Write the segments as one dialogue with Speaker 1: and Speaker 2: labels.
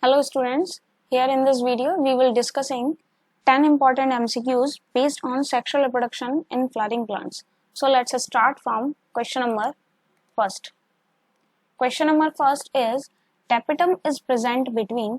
Speaker 1: Hello students, here in this video we will discussing 10 important MCQs based on sexual reproduction in flowering plants. So let's start from question number first. Question number first is tapetum is present between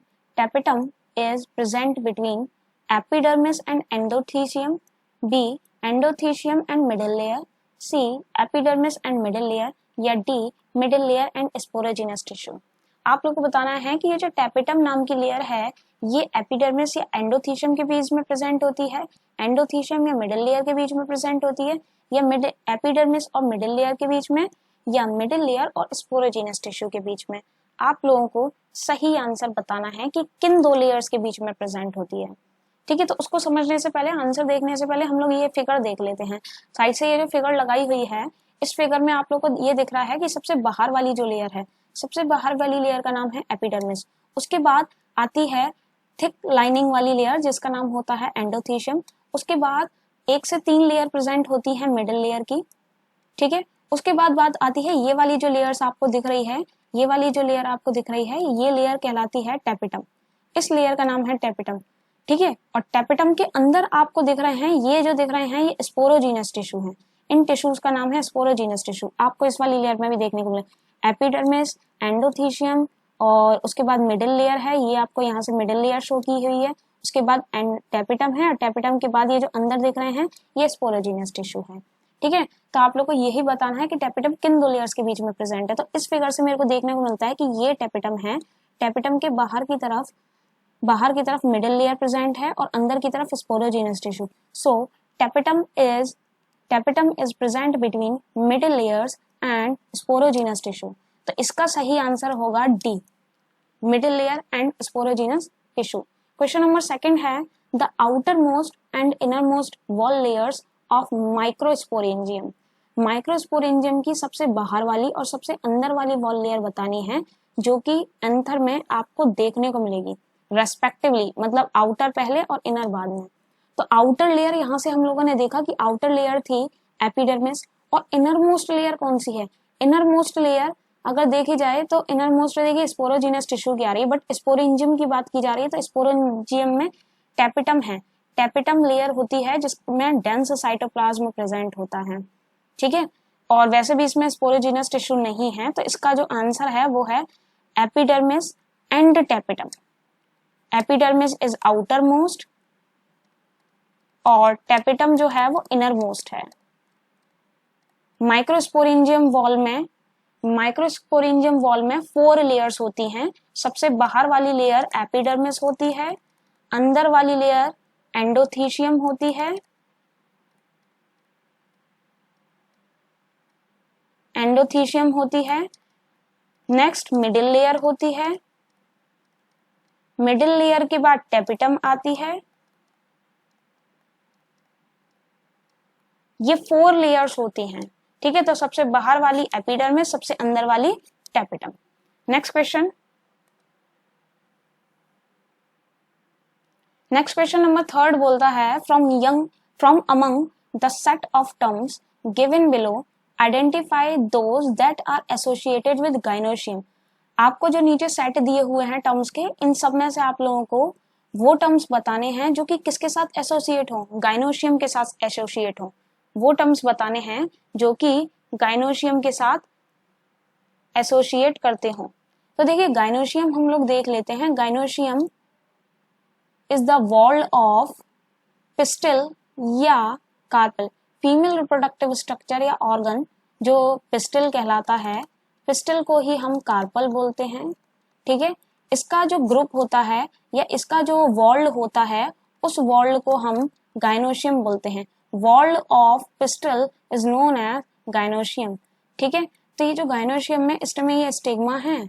Speaker 1: epidermis and endothecium, B endothecium and middle layer, C epidermis and middle layer या D middle layer and sporogenous tissue. आप लोग को बताना है कि ये जो tapetum नाम की लेयर है ये एपिडर्मिस या एंडोथीशियम के बीच में प्रेजेंट होती है, एंडोथीशियम या मिडिल लेयर के बीच में प्रेजेंट होती है, या एपिडर्मिस और मिडिल लेयर के बीच में, या मिडिल लेयर और स्पोरोजेनस टिश्यू के बीच में. आप लोगों को सही आंसर बताना है कि किन दो लेयर्स के बीच में प्रेजेंट होती है. ठीक है, तो उसको समझने से पहले, आंसर देखने से पहले हम लोग ये फिगर देख लेते हैं. साइड से ये जो फिगर लगाई हुई है, इस फिगर में आप लोग को ये दिख रहा है कि सबसे बाहर वाली जो लेयर है, सबसे बाहर वाली लेयर का नाम है एपिडर्मिस. उसके बाद आती है थिक लाइनिंग वाली लेयर जिसका नाम होता है एंडोथीशियम. उसके बाद 1 से 3 लेयर प्रेजेंट होती है मिडिल लेयर की. ठीक है, उसके बाद बात आती है ये वाली जो लेयर्स आपको दिख रही है, ये वाली जो लेयर आपको दिख रही है, ये लेयर कहलाती है टैपेटम. इस लेयर का नाम है टैपेटम. ठीक है, और टैपेटम के अंदर आपको दिख रहे हैं, ये जो दिख रहे हैं ये स्पोरोजीनस टिश्यू है. इन टिश्यूज का नाम है स्पोरोजीनस टिश्यू. आपको इस वाली लेयर में भी देखने को मिले एपिडर्मिस, एंडोथीशियम, और उसके बाद मिडिल लेयर है, ये आपको यहाँ से मिडिल लेयर शो की हुई है. उसके बाद टैपेटम है, और टैपेटम के बाद ये जो अंदर दिख रहे हैं ये स्पोरोजीनस टिश्यू है. ठीक है, तो आप लोग को यही बताना है कि टैपेटम किन दो लेयर्स के बीच में प्रेजेंट है. तो इस फिगर से मेरे को देखने को मिलता है कि ये टैपेटम है, टैपेटम के बाहर की तरफ मिडिल लेयर प्रेजेंट है और अंदर की तरफ sporogenous tissue. So tapetum is present between middle layers and sporogenous tissue. तो इसका सही आंसर होगा D, middle layer and sporogenous tissue. Question number second है the outermost and innermost wall layers of microsporangium. Microsporangium की सबसे बाहर वाली और सबसे अंदर वाली वॉल लेयर बतानी है, जो कि एंथर में आपको देखने को मिलेगी रेस्पेक्टिवली, मतलब आउटर पहले और इनर बाद में. तो आउटर लेयर यहाँ से हम लोगों ने देखा कि आउटर लेयर थी एपिडर्मिस, और इनर मोस्ट लेयर कौन सी है? इनर मोस्ट लेयर अगर देखी जाए तो इनर मोस्ट देखिए स्पोरोजीनस टिश्यू की आ रही है, बट स्पोरेंजियम की बात की जा रही है तो स्पोरेंजियम में टैपेटम है. टैपेटम लेयर होती है जिसमें डेंस साइटोप्लाज्म प्रेजेंट होता है. ठीक है, और वैसे भी इसमें स्पोरोजीनस टिश्यू नहीं है, तो इसका जो आंसर है वो है epidermis and tapetum. Epidermis is outer most और टैपेटम जो है वो इनर मोस्ट है. माइक्रोस्पोरेंजियम वॉल में 4 लेयर्स होती हैं. सबसे बाहर वाली लेयर एपिडर्मिस होती है, अंदर वाली लेयर एंडोथीशियम होती है, नेक्स्ट मिडिल लेयर होती है, मिडिल लेयर के बाद टैपेटम आती है. ये 4 लेयर्स होती हैं. ठीक है, तो सबसे बाहर वाली एपिडर्मिस, सबसे अंदर वाली टैपेटम. नेक्स्ट क्वेश्चन नंबर 3 बोलता है from among the set of terms given below identify those that are associated with gynoecium. आपको जो नीचे सेट दिए हुए हैं टर्म्स के, इन सब में से आप लोगों को वो टर्म्स बताने हैं जो कि किसके साथ एसोसिएट हो? गाइनोशियम के साथ एसोसिएट हो. वो टर्म्स बताने हैं जो कि गाइनोशियम के साथ एसोसिएट करते हो. तो देखिए गाइनोशियम हम लोग देख लेते हैं. Gynoecium is the wall of pistol या कार्पल. फीमेल रिप्रोडक्टिव स्ट्रक्चर या ऑर्गन जो पिस्टल कहलाता है, पिस्टल को ही हम कार्पल बोलते हैं. ठीक है, इसका जो ग्रुप होता है या इसका जो वॉल होता है, उस वॉल को हम गाइनोशियम बोलते हैं. Whorl of pistil is known as gynoecium. ठीक है, तो ये जो गाइनोशियम में इसमें ये स्टिग्मा है,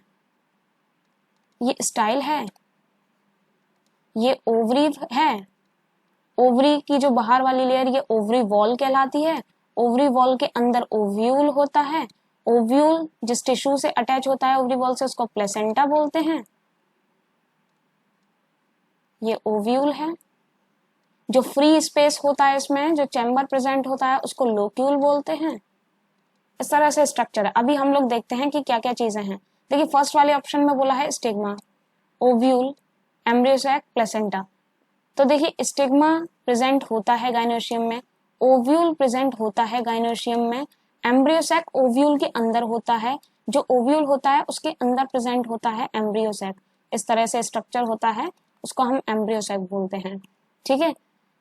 Speaker 1: ये स्टाइल है, ये ओवरी है. ओवरी की जो बाहर वाली लेयर ये ओवरी वॉल कहलाती है. ओवरी वॉल के अंदर ओव्यूल होता है. ओव्यूल जिस टिश्यू से अटैच होता है ओवरी वॉल से, उसको प्लेसेंटा बोलते हैं. ये ओव्यूल है. जो फ्री स्पेस होता है इसमें, जो चैम्बर प्रेजेंट होता है, उसको लोक्यूल बोलते हैं. इस तरह से स्ट्रक्चर है. अभी हम लोग देखते हैं कि क्या क्या चीजें हैं. देखिए फर्स्ट वाले ऑप्शन में बोला है stigma, ovule, embryo sac, placenta. तो देखिए स्टिग्मा प्रेजेंट होता है गाइनोशियम में, ओव्यूल प्रेजेंट होता है गाइनोशियम में, एम्ब्रियो सैक ओव्यूल के अंदर होता है, जो ओव्यूल होता है उसके अंदर प्रेजेंट होता है एम्ब्रियो सैक। इस तरह से स्ट्रक्चर होता है, उसको हम एम्ब्रियो सैक बोलते हैं। ठीक है,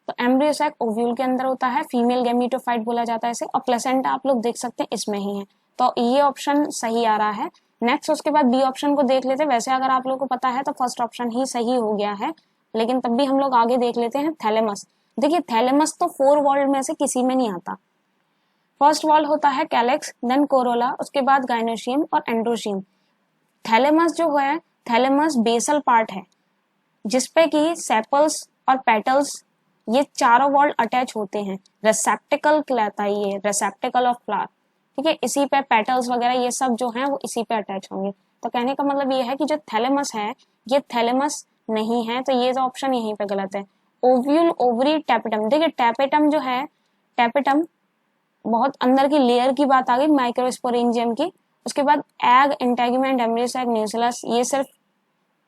Speaker 1: तो एम्ब्रियो सैक ओव्यूल के अंदर होता है, फीमेल गैमीटोफाइट बोला जाता है इसे, और प्लेसेंटा आप लोग देख सकते हैं इसमें ही है। तो ये ऑप्शन सही आ रहा है। नेक्स्ट उसके बाद बी ऑप्शन को देख लेते हैं। वैसे अगर आप लोगों को पता है तो फर्स्ट ऑप्शन ही सही हो गया है, लेकिन तब भी हम लोग आगे देख लेते हैं। थैलेमस, देखिए थैलेमस तो 4 वॉल्व में से किसी में नहीं आता। फर्स्ट वॉल होता है कैलेक्स, देन कोरोला, उसके बाद गाइनोशियम और एंड्रोशियम। थैलेमस जो है, थैलेमस बेसल पार्ट है जिसपे कि सेपल्स और पेटल्स ये चारों वॉल अटैच होते हैं। रेसेप्टिकल कहलाता है ये, रेसेप्टिकल ऑफ फ्लावर। ठीक है, इसी पे पेटल्स वगैरह ये सब जो हैं वो इसी पे अटैच होंगे। तो कहने का मतलब ये है कि जो थैलेमस है ये थैलेमस नहीं है, तो ये जो ऑप्शन यहीं पे गलत है। Ovule, ovary, tapetum. देखिए टैपेटम जो है, टैपेटम बहुत अंदर की लेयर की बात आ गई माइक्रोस्पोरेंजियम की। उसके बाद egg, integument, embryo sac, nucellus, ये सिर्फ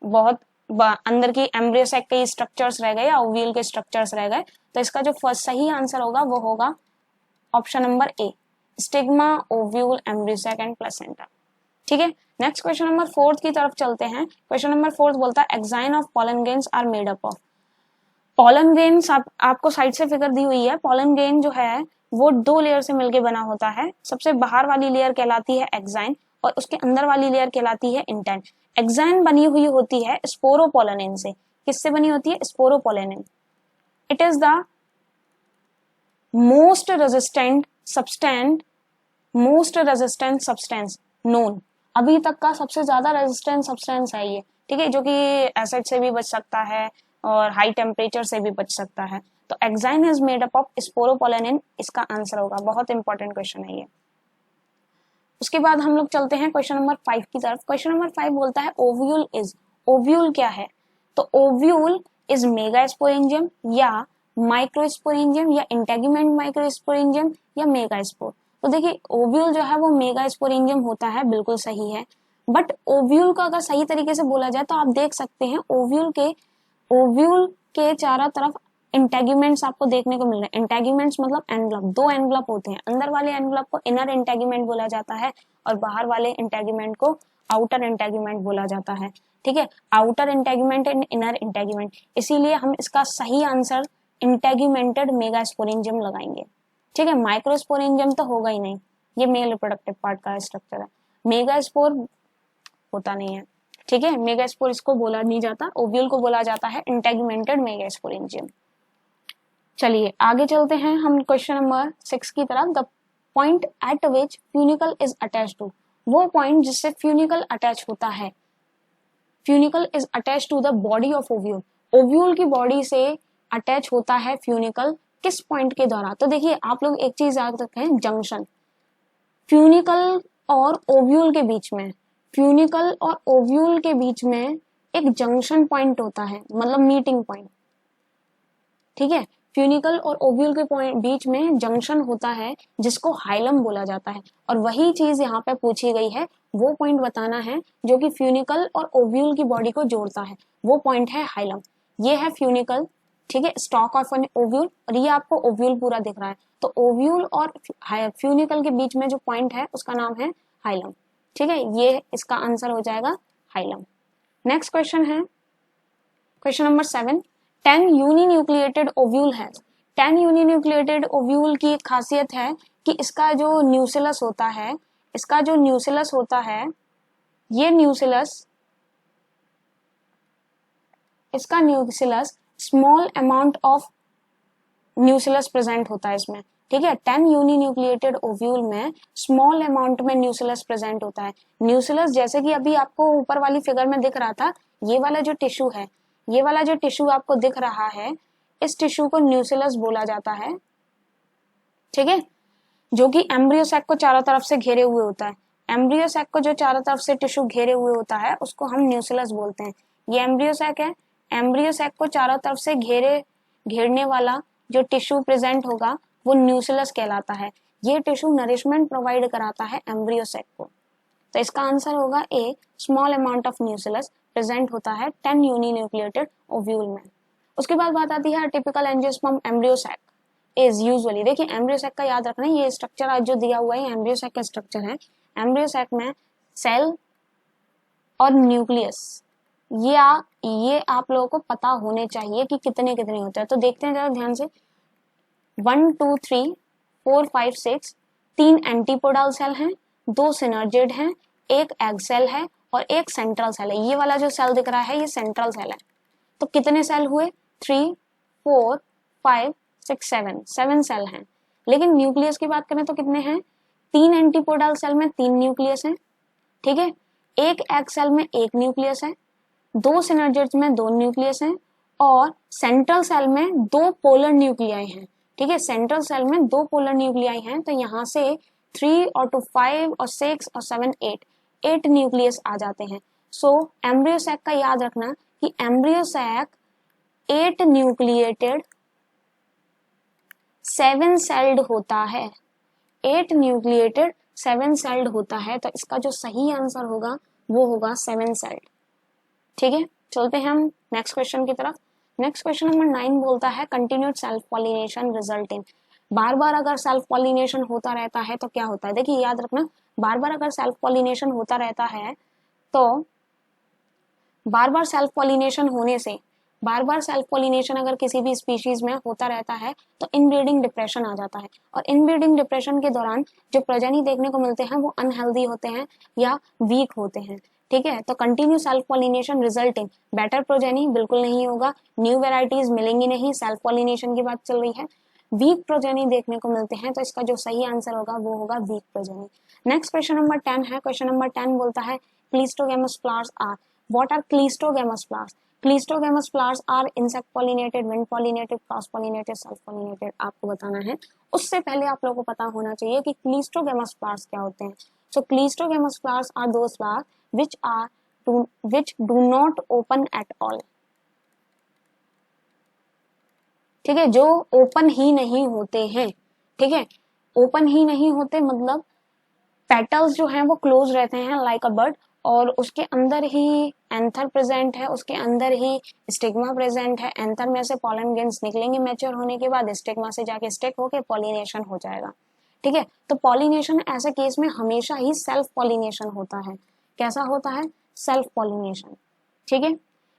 Speaker 1: बहुत अंदर की एम्ब्रियो सैक के स्ट्रक्चर्स रह गए या ओव्यूल के स्ट्रक्चर्स रह गए। तो इसका जो फर्स्ट सही आंसर होगा वो होगा option number A, stigma, ovule, embryo sac and placenta. ठीक है, नेक्स्ट क्वेश्चन नंबर 4 की तरफ चलते हैं। क्वेश्चन नंबर 4 बोलता है exine of pollen grains are made up of. Pollen grains आपको साइड से फिगर दी हुई है। पोलन ग्रेन जो है वो 2 लेयर से मिलकर बना होता है। सबसे बाहर वाली लेयर कहलाती है एक्साइन और उसके अंदर वाली लेयर कहलाती है इंटेंट। एक्साइन बनी हुई होती है स्पोरोपोलेनिन से। किससे बनी होती है? Sporopollenin. It is the most resistant substance known. अभी तक का सबसे ज्यादा रेजिस्टेंट सब्सटेंस है ये। ठीक है, जो कि एसिड से भी बच सकता है और हाई टेम्परेचर से भी बच सकता है। तो exine is made up of sporopollenin, इसका आंसर होगा। बहुत इंपॉर्टेंट क्वेश्चन है ये। उसके बाद हम लोग चलते हैं क्वेश्चन नंबर 5 की तरफ। क्वेश्चन नंबर 5 बोलता है ओव्यूल इज। ओव्यूल क्या है? तो ओव्यूल इज मेगास्पोरेंजियम या माइक्रोस्पोरेंजियम या इंटेगुमेंट माइक्रोस्पोरेंजियम या मेगास्पोर। तो देखिए ओव्यूल जो है वो मेगास्पोरेंजियम होता है, बिल्कुल सही है। बट ओव्यूल का अगर सही तरीके से बोला जाए तो आप देख सकते हैं ओव्यूल के चारों तरफ इंटेगुमेंट्स आपको देखने को मिल रहे हैं। इंटेगुमेंट्स मतलब एनवलप, 2 एनवलप होते हैं। अंदर वाले एनवलप को इनर इंटेगुमेंट बोला जाता है और बाहर वाले इंटेगुमेंट को आउटर इंटेगुमेंट बोला जाता है। ठीक है, outer integument and inner integument, इसीलिए हम इसका सही आंसर इंटेगुमेंटेड मेगास्पोरेंजियम लगाएंगे। ठीक है, माइक्रोस्पोरेंजियम तो होगा ही नहीं, ये मेल रिप्रोडक्टिव पार्ट का स्ट्रक्चर है। मेगास्पोर होता नहीं है। ठीक है, मेगास्पोर इसको बोला नहीं जाता, ओव्यूल को बोला जाता है इंटेगुमेंटेड मेगास्पोरेंजियम। चलिए आगे चलते हैं हम क्वेश्चन नंबर 6 की तरफ। The point at which funicle is attach to. वो पॉइंट जिससे फ्यूनिकल अटैच होता है। Funicle is attach to the body of ovule. Ovule की बॉडी से अटैच होता है फ्यूनिकल, किस पॉइंट के द्वारा? तो देखिए आप लोग एक चीज याद रखें, जंक्शन फ्यूनिकल और ओव्यूल के बीच में, फ्यूनिकल और ओव्यूल के बीच में एक जंक्शन पॉइंट होता है, मतलब मीटिंग पॉइंट। ठीक है, फ्यूनिकल और ओव्यूल के बीच में जंक्शन होता है जिसको हाइलम बोला जाता है। और वही चीज यहाँ पे पूछी गई है, वो पॉइंट बताना है जो कि फ्यूनिकल और ओव्यूल की बॉडी को जोड़ता है। वो पॉइंट है हाइलम। ये है फ्यूनिकल, ठीक है, स्टॉक ऑफ एन ओव्यूल, और ये आपको ओव्यूल पूरा दिख रहा है। तो ओव्यूल और फ्यूनिकल के बीच में जो पॉइंट है उसका नाम है हाइलम। ठीक है, ये इसका आंसर हो जाएगा हाइलम। नेक्स्ट क्वेश्चन है क्वेश्चन नंबर 7। 10 यूनिन्यूक्लिएटेड ओव्यूल है। 10 यूनिन्यूक्लिएटेड ओव्यूल की एक खासियत है कि इसका जो न्यूसिलस होता है, ये न्यूसिलस small amount of nucellus present होता है इसमें। ठीक है, 10 यूनिन्यूक्लिएटेड ओव्यूल में स्मॉल अमाउंट में न्यूसिलस प्रेजेंट होता है। न्यूसिलस जैसे कि अभी आपको ऊपर वाली फिगर में दिख रहा था, ये वाला जो टिश्यू है, ये वाला जो टिश्यू आपको दिख रहा है, इस टिश्यू को न्यूसिलस बोला जाता है। ठीक है, जो कि एम्ब्रियो सैक को चारों तरफ से घेरे हुए होता है। एम्ब्रियो सैक को जो चारों तरफ से टिश्यू घेरे हुए होता है उसको हम न्यूसिलस बोलते हैं। ये एम्ब्रियो सैक है, एम्ब्रियो सैक को चारों तरफ से घेरने वाला जो टिश्यू प्रेजेंट होगा वो न्यूसिलस कहलाता है। ये टिश्यू नरिशमेंट प्रोवाइड कराता है एम्ब्रियो सैक को। तो इसका आंसर होगा A, small amount of nucellus. Present होता है 10 यूनिन्यूक्लिएटेड ओव्यूल में। उसके बाद बात आती है typical angiosperm embryo sac is usually, देखिए एम्ब्रियो सैक का याद रखना, ये स्ट्रक्चर आज जो दिया हुआ है एम्ब्रियो सैक का स्ट्रक्चर है। एम्ब्रियो सैक में सेल और न्यूक्लियस ये आप लोगों को पता होने चाहिए कि कितने कितने होते हैं। तो देखते हैं जरा ध्यान से, 1 2 3 4 5 6, 3 एंटीपोडल सेल हैं, 2 सिनर्जिड हैं, एक एग सेल है और एक सेंट्रल सेल है। ये वाला जो सेल दिख रहा है ये सेंट्रल सेल है। तो कितने सेल हुए? 3 4 5 6 7 सेल हैं। लेकिन न्यूक्लियस की बात करें तो कितने हैं? 3 एंटीपोडल सेल में 3 न्यूक्लियस हैं, ठीक है, एक एग सेल में 1 न्यूक्लियस है, 2 सिनर्जिड्स में 2 न्यूक्लियस हैं और सेंट्रल सेल में 2 पोलर न्यूक्लियाई हैं, ठीक है, सेंट्रल सेल में 2 पोलर न्यूक्लियाई हैं। तो यहाँ से 3 और 2 5 और 6 और 7 8 न्यूक्लियस आ जाते हैं। सो एम्ब्रियो सैक का याद रखना कि एम्ब्रियो सैक 8 न्यूक्लिएटेड 7 सेल्ड होता है, 8 न्यूक्लिएटेड 7 सेल्ड होता है। तो इसका जो सही आंसर होगा वो होगा 7 सेल्ड, ठीक है। चलते हैं हम नेक्स्ट क्वेश्चन की तरफ। नेक्स्ट क्वेश्चन नंबर 9 बोलता है continued self pollination result in, बार बार अगर सेल्फ पॉलिनेशन होता रहता है तो क्या होता है? देखिए याद रखना, बार बार अगर सेल्फ पॉलिनेशन होता रहता है तो बार बार सेल्फ पॉलिनेशन होने से, बार बार सेल्फ पॉलिनेशन अगर किसी भी स्पीशीज में होता रहता है तो इनब्रीडिंग डिप्रेशन आ जाता है। और इनब्रीडिंग डिप्रेशन के दौरान जो प्रजनन देखने को मिलते हैं वो अनहेल्दी होते हैं या वीक होते हैं, ठीक है। तो continue self pollination result in better progeny बिल्कुल नहीं होगा, न्यू वेराइटीज मिलेंगी नहीं, सेल्फ पॉलिनेशन की बात चल रही है। वीक प्रोजेनी देखने को मिलते हैं, तो इसका जो सही आंसर होगा वो होगा weak progeny. Next question number 10 है। क्वेश्चन नंबर 10 बोलता है cleistogamous flowers are, what are cleistogamous flowers? Cleistogamous flowers are insect pollinated, wind pollinated, cross pollinated, self pollinated, आपको बताना है। उससे पहले आप लोगों को पता होना चाहिए कि क्लीस्टोगेमस फ्लावर्स क्या होते हैं। So cleistogamous flowers are those flowers which do not open at all, ठीक है, जो ओपन ही नहीं होते हैं, ठीक है, ओपन ही नहीं होते मतलब पेटल्स जो हैं वो क्लोज रहते हैं लाइक अ बर्ड, और उसके अंदर ही एंथर प्रेजेंट है, उसके अंदर ही स्टिग्मा प्रेजेंट है। एंथर में से पॉलन ग्रेन्स निकलेंगे मैच्योर होने के बाद, स्टिग्मा से जाके स्टिक होके पॉलिनेशन हो जाएगा, ठीक है। तो पॉलिनेशन ऐसे केस में हमेशा ही सेल्फ पॉलिनेशन होता है। कैसा होता है? सेल्फ पॉलिनेशन, ठीक है।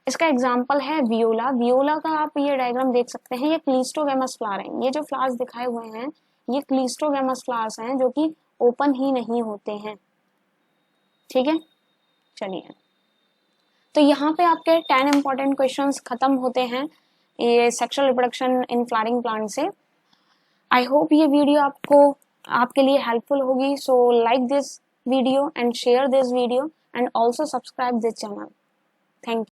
Speaker 1: इसका एग्जांपल है वियोला। वियोला का आप ये डायग्राम देख सकते हैं, ये क्लीस्टोगेमस फ्लावर है। ये जो फ्लावर्स दिखाए हुए हैं ये क्लीस्टोगेमस फ्लावर्स हैं जो कि ओपन ही नहीं होते हैं, ठीक है। चलिए, तो यहाँ पे आपके 10 इंपॉर्टेंट क्वेश्चंस खत्म होते हैं ये sexual reproduction in flowering plant से। आई होप ये वीडियो आपके लिए हेल्पफुल होगी। So like this video and share this video and also subscribe this channel. Thank you.